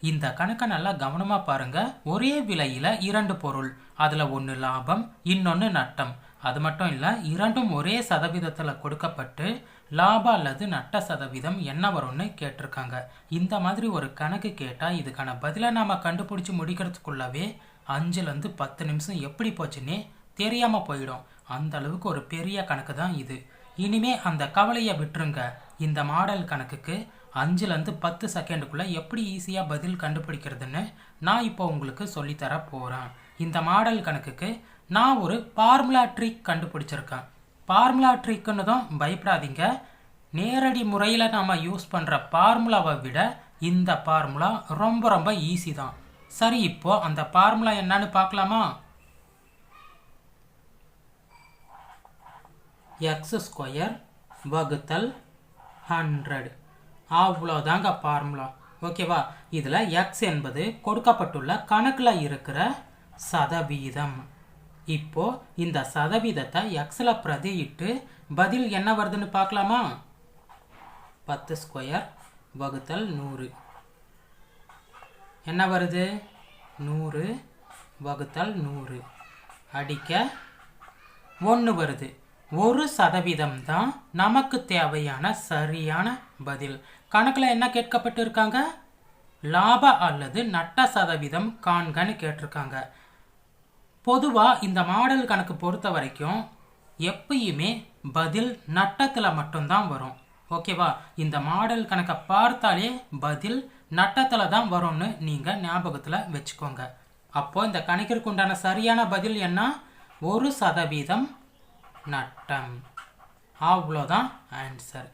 இந்த கணக்கை நல்லா கவனமா பாருங்க. ஒரே விலையில இரண்டு பொருள், அதுல ஒன்று லாபம், இன்னொன்று நட்டம். அது மட்டும் இல்ல, இரண்டும் ஒரே சதவீதத்தில் கொடுக்கப்பட்டு லாபம் அல்லது நட்ட சதவீதம் என்ன வரும்னு கேட்டிருக்காங்க. இந்த மாதிரி ஒரு கணக்கு கேட்டால் இதுக்கான பதிலை நாம கண்டுபிடிச்சி முடிக்கிறதுக்குள்ளவே 5லேருந்து 10 நிமிஷம் எப்படி போச்சுன்னே தெரியாமல் போயிடும். அந்த அளவுக்கு ஒரு பெரிய கணக்கு தான் இது. இனிமே அந்த கவலையை விட்டுருங்க. இந்த மாடல் கணக்குக்கு 5லேருந்து 10 செகண்டுக்குள்ளே எப்படி ஈஸியாக பதில் கண்டுபிடிக்கிறதுன்னு நான் இப்போ உங்களுக்கு சொல்லித்தர போகிறேன். இந்த மாடல் கணக்குக்கு நான் ஒரு ஃபார்முலா ட்ரிக் கண்டுபிடிச்சிருக்கேன். ஃபார்முலா ட்ரிக்குன்னு தான் பயப்படாதீங்க. நேரடி முறையில் நாம் யூஸ் பண்ணுற ஃபார்முலாவை விட இந்த ஃபார்முலா ரொம்ப ரொம்ப ஈஸி தான். சரி, இப்போ அந்த ஃபார்முலா என்னன்னு பார்க்கலாமா? x² வகுத்தல் 100, அவ்வளோதாங்க ஃபார்முலா. ஓகேவா? இதில் x என்பது கொடுக்கப்பட்டுள்ள கணக்கில் இருக்கிற சதவீதம். இப்போ இந்த சதவீதத்தை எக்ஸில் பிரதியிட்டு பதில் என்ன வருதுன்னு பார்க்கலாமா? 10² வகுத்தல் 100 என்ன வருது? 100 வகுத்தல் 100 அடிக்க 1 வருது. 1% தான் நமக்கு தேவையான சரியான பதில். கணக்கில் என்ன கேட்கப்பட்டு இருக்காங்க? லாப அல்லது நட்ட சதவீதம் காண்கன்னு கேட்டிருக்காங்க. பொதுவாக இந்த மாடல் கணக்கு பொறுத்த வரைக்கும் எப்பயுமே பதில் நட்டத்தில் மட்டும்தான் வரும். ஓகேவா? இந்த மாடல் கணக்கை பார்த்தாலே பதில் நட்டத்தில் தான் வரும்னு நீங்கள் ஞாபகத்தில் வச்சுக்கோங்க. அப்போது இந்த கணக்கிற்கு உண்டான சரியான பதில் என்ன? 1% நட்டம். அவ்வளோதான் ஆன்சர்.